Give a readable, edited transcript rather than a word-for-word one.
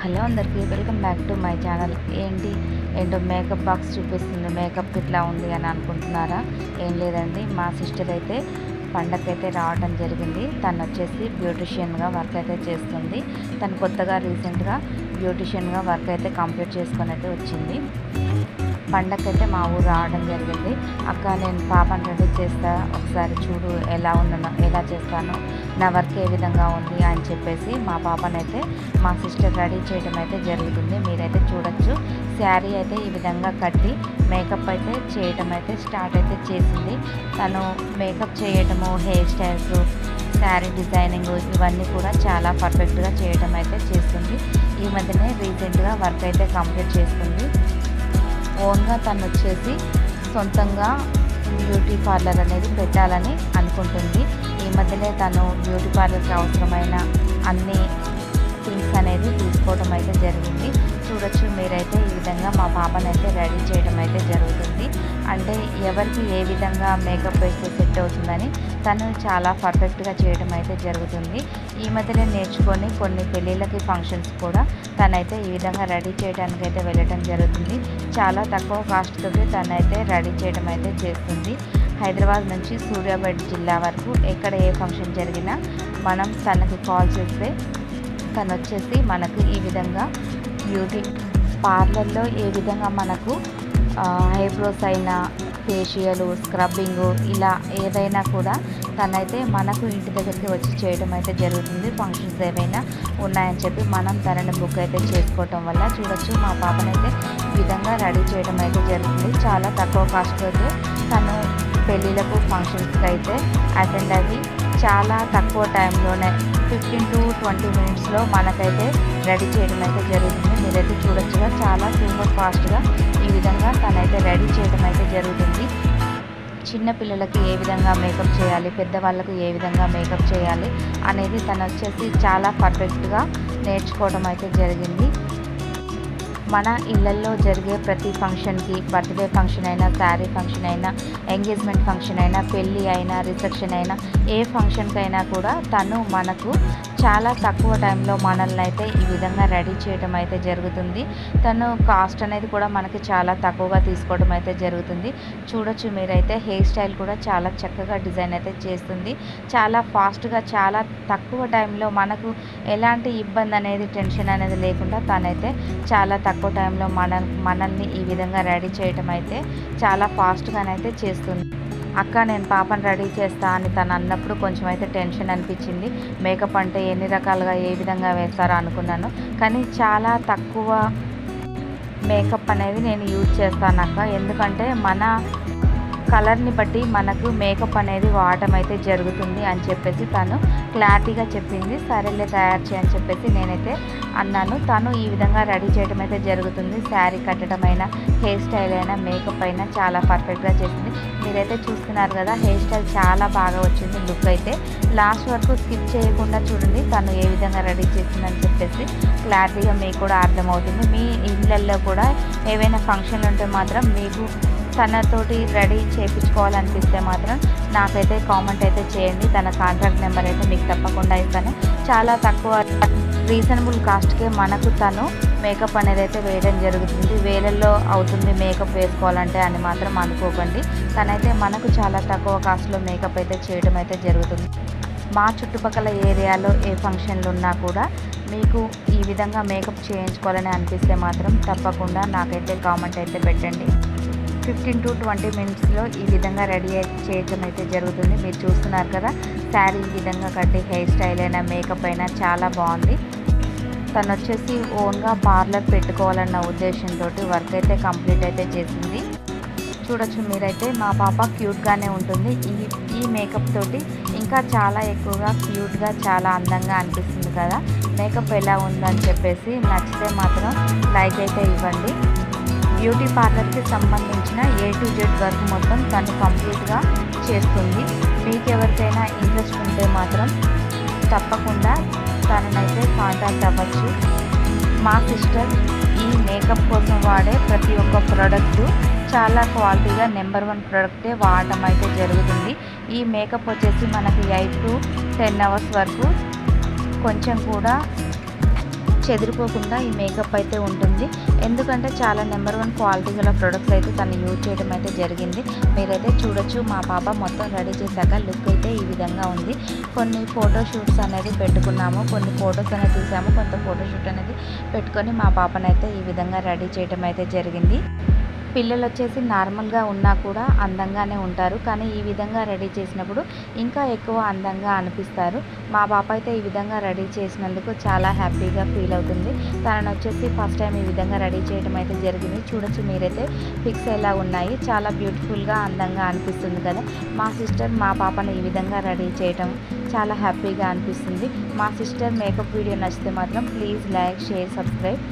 Hello అందరికీ welcome back to my channel. ఏంటో makeup box చూపిస్తుంది, మేకప్ ఇట్లా ఉంది అని అనుకుంటున్నారా? ఏం లేదండి, మా సిస్టర్ అయితే పండగకైతే రావడం జరిగింది. తను వచ్చేసి బ్యూటిషియన్గా వర్క్ అయితే చేస్తుంది. తను కొత్తగా రీసెంట్గా బ్యూటిషియన్గా వర్క్ అయితే కంప్లీట్ చేసుకొని అయితే వచ్చింది. పండగకైతే మా ఊరు రావడం జరిగింది. అక్క, నేను పాపను రెడీ చేస్తా, ఒకసారి చూడు ఎలా చేస్తాను, నా వర్క్ ఏ విధంగా ఉంది అని చెప్పేసి మా పాపనైతే మా సిస్టర్ రెడీ చేయడం అయితే జరుగుతుంది. మీరైతే చూడొచ్చు. శారీ అయితే ఈ విధంగా కట్టి మేకప్ అయితే చేయడం అయితే స్టార్ట్ అయితే చేసింది. తను మేకప్ చేయడము, హెయిర్ స్టైల్స్, శారీ డిజైనింగ్ ఇవన్నీ కూడా చాలా పర్ఫెక్ట్గా చేయడం అయితే చేస్తుంది. ఈ మధ్యనే రీసెంట్గా వర్క్ అయితే కంప్లీట్ చేసుకుంది. ఓన్గా తను వచ్చేసి సొంతంగా బ్యూటీ పార్లర్ అనేది పెట్టాలని అనుకుంటుంది. ఈ మధ్యనే తను బ్యూటీ పార్లర్కి అవసరమైన అన్ని థింగ్స్ అనేది తీసుకోవడం అయితే జరిగింది. చూడొచ్చు మీరైతే ఈ విధంగా మా పాపనైతే రెడీ చేయడం అయితే జరుగుతుంది. అంటే ఎవరికి ఏ విధంగా మేకప్ వేస్తే సెట్ అవుతుందని తను చాలా పర్ఫెక్ట్గా చేయడం అయితే జరుగుతుంది. ఈ మధ్యనే నేర్చుకొని కొన్ని పెళ్ళిళ్ళకి ఫంక్షన్స్ కూడా తనైతే ఈ విధంగా రెడీ చేయడానికి అయితే వెళ్ళడం జరుగుతుంది. చాలా తక్కువ కాస్ట్ తోటి తనైతే రెడీ చేయడం అయితే చేస్తుంది. హైదరాబాద్ నుంచి సూర్యాపేట జిల్లా వరకు ఎక్కడ ఏ ఫంక్షన్ జరిగినా మనం తనకి కాల్ చేస్తే తను వచ్చేసి మనకు ఈ విధంగా బ్యూటీ పార్లర్లో ఏ విధంగా మనకు ఐబ్రోస్ అయినా, ఫేషియల్, స్క్రబ్బింగ్ ఇలా ఏదైనా కూడా తనైతే మనకు ఇంటి దగ్గరికి వచ్చి చేయడం అయితే జరుగుతుంది. ఫంక్షన్స్ ఏవైనా ఉన్నాయని చెప్పి మనం తనని బుక్ అయితే చేసుకోవటం వల్ల చూడొచ్చు మా పాపనైతే ఈ విధంగా రెడీ చేయడం అయితే జరుగుతుంది. చాలా తక్కువ కాస్ట్ అయితే తను పెళ్ళిళ్ళకు, ఫంక్షన్స్కి అయితే అటెండ్ అయ్యి చాలా తక్కువ టైంలోనే 15 to 20 మినిట్స్లో మనకైతే రెడీ చేయడం అయితే జరుగుతుంది. మీరైతే చూడొచ్చుగా, చాలా సూపర్ ఫాస్ట్గా ఈ విధంగా తనైతే రెడీ చేయడం అయితే జరుగుతుంది. చిన్నపిల్లలకి ఏ విధంగా మేకప్ చేయాలి, పెద్దవాళ్ళకు ఏ విధంగా మేకప్ చేయాలి అనేది తను వచ్చేసి చాలా పర్ఫెక్ట్గా నేర్చుకోవడం అయితే జరిగింది. మన ఇళ్ళల్లో జరిగే ప్రతి ఫంక్షన్కి, బర్త్డే ఫంక్షన్ అయినా, శారీ ఫంక్షన్ అయినా, ఎంగేజ్మెంట్ ఫంక్షన్ అయినా, పెళ్ళి అయినా, రిసెప్షన్ అయినా, ఏ ఫంక్షన్కైనా కూడా తను మనకు చాలా తక్కువ టైంలో మనల్ని అయితే ఈ విధంగా రెడీ చేయడం అయితే జరుగుతుంది. తను కాస్ట్ అనేది కూడా మనకి చాలా తక్కువగా తీసుకోవడం అయితే జరుగుతుంది. చూడొచ్చు మీరైతే హెయిర్ స్టైల్ కూడా చాలా చక్కగా డిజైన్ అయితే చేస్తుంది. చాలా ఫాస్ట్గా, చాలా తక్కువ టైంలో మనకు ఎలాంటి ఇబ్బంది అనేది, టెన్షన్ అనేది లేకుండా తనైతే చాలా తక్కువ టైంలో మనల్ని ఈ విధంగా రెడీ చేయడం అయితే చాలా ఫాస్ట్గానైతే చేస్తుంది. అక్క, నేను పాపను రెడీ చేస్తా అని తను అన్నప్పుడు కొంచెం అయితే టెన్షన్ అనిపించింది. మేకప్ అంటే ఎన్ని రకాలుగా ఏ విధంగా వేస్తారో అనుకున్నాను, కానీ చాలా తక్కువ మేకప్ అనేది నేను యూజ్ చేస్తాను అక్క, ఎందుకంటే మన కలర్ని బట్టి మనకు మేకప్ అనేది వాడటం అయితే జరుగుతుంది అని చెప్పేసి తను క్లారిటీగా చెప్పింది. సరేలే, తయారు చేయని చెప్పేసి నేనైతే అన్నాను. తను ఈ విధంగా రెడీ చేయడం అయితే జరుగుతుంది. శారీ కట్టడం అయినా, హెయిర్ స్టైల్ అయినా, మేకప్ అయినా చాలా పర్ఫెక్ట్గా చేసింది. మీరైతే చూస్తున్నారు కదా, హెయిర్ స్టైల్ చాలా బాగా వచ్చింది. లుక్ అయితే లాస్ట్ వరకు స్కిప్ చేయకుండా చూడండి తను ఏ విధంగా రెడీ చేసిందని చెప్పేసి క్లారిటీగా మీకు కూడా అర్థమవుతుంది. మీ ఇళ్ళల్లో కూడా ఏవైనా ఫంక్షన్లు ఉంటే మాత్రం మీకు తనతోటి రెడీ చేయించుకోవాలనిపిస్తే మాత్రం నాకైతే కామెంట్ అయితే చేయండి. తన కాంటాక్ట్ నెంబర్ అయితే మీకు తప్పకుండా ఇస్తాను. చాలా తక్కువ రీజనబుల్ కాస్ట్కే మనకు తను మేకప్ అనేది అయితే వేయడం జరుగుతుంది. వేలల్లో అవుతుంది మేకప్ వేసుకోవాలంటే అని మాత్రం అనుకోకండి. తనైతే మనకు చాలా తక్కువ కాస్ట్లో మేకప్ అయితే చేయడం అయితే జరుగుతుంది. మా చుట్టుపక్కల ఏరియాలో ఏ ఫంక్షన్లు ఉన్నా కూడా మీకు ఈ విధంగా మేకప్ చేయించుకోవాలని అనిపిస్తే మాత్రం తప్పకుండా నాకైతే కామెంట్ అయితే పెట్టండి. 15 to 20 మినిట్స్లో ఈ విధంగా రెడీ చేయడం అయితే జరుగుతుంది. మీరు చూస్తున్నారు కదా, శారీ ఈ విధంగా కట్టి హెయిర్ స్టైల్ అయినా, మేకప్ అయినా చాలా బాగుంది. తను వచ్చేసి ఓన్గా పార్లర్ పెట్టుకోవాలన్న ఉద్దేశంతో వర్క్ అయితే కంప్లీట్ అయితే చేసింది. చూడొచ్చు మీరైతే మా పాప క్యూట్గానే ఉంటుంది. ఈ మేకప్ తోటి ఇంకా చాలా ఎక్కువగా క్యూట్గా, చాలా అందంగా అనిపిస్తుంది కదా. మేకప్ ఎలా ఉందని చెప్పేసి నచ్చితే మాత్రం లైక్ అయితే ఇవ్వండి. బ్యూటీ పార్లర్కి సంబంధించిన A to Z వర్క్ మొత్తం తను కంప్లీట్గా చేస్తుంది. మీకు ఎవరికైనా ఇంట్రెస్ట్ ఉంటే మాత్రం తప్పకుండా తననైతే కాంటాక్ట్ అవ్వచ్చు. మా సిస్టర్ ఈ మేకప్ కోసం వాడే ప్రతి ఒక్క ప్రోడక్ట్ చాలా క్వాలిటీగా నెంబర్ 1 ప్రోడక్టే వాడటం అయితే జరుగుతుంది. ఈ మేకప్ వచ్చేసి మనకి 8 to 10 అవర్స్ వరకు కొంచెం కూడా చెదిరిపోకుండా ఈ మేకప్ అయితే ఉంటుంది. ఎందుకంటే చాలా నెంబర్ 1 క్వాలిటీ గల ప్రొడక్ట్స్ అయితే తను యూజ్ చేయడం అయితే జరిగింది. మీరైతే చూడొచ్చు. మా పాప మొత్తం రెడీ చేశాక లుక్ అయితే ఈ విధంగా ఉంది. కొన్ని ఫోటో షూట్స్ అనేది పెట్టుకున్నాము, కొన్ని ఫొటోస్ అనేది తీసాము, కొంత ఫోటోషూట్ అనేది పెట్టుకొని మా పాపనైతే ఈ విధంగా రెడీ చేయడం అయితే జరిగింది. పిల్లలు వచ్చేసి నార్మల్గా ఉన్నా కూడా అందంగానే ఉంటారు, కానీ ఈ విధంగా రెడీ చేసినప్పుడు ఇంకా ఎక్కువ అందంగా అనిపిస్తారు. మా పాప అయితే ఈ విధంగా రెడీ చేసినందుకు చాలా హ్యాపీగా ఫీల్ అవుతుంది. తనను వచ్చేసి ఫస్ట్ టైం ఈ విధంగా రెడీ చేయడం అయితే జరిగింది. చూడొచ్చు మీరైతే పిక్స్ ఎలా ఉన్నాయి, చాలా బ్యూటిఫుల్గా అందంగా అనిపిస్తుంది కదా. మా సిస్టర్ మా పాపను ఈ విధంగా రెడీ చేయడం చాలా హ్యాపీగా అనిపిస్తుంది. మా సిస్టర్ మేకప్ వీడియో నచ్చితే మాత్రం ప్లీజ్ లైక్, షేర్, సబ్స్క్రైబ్.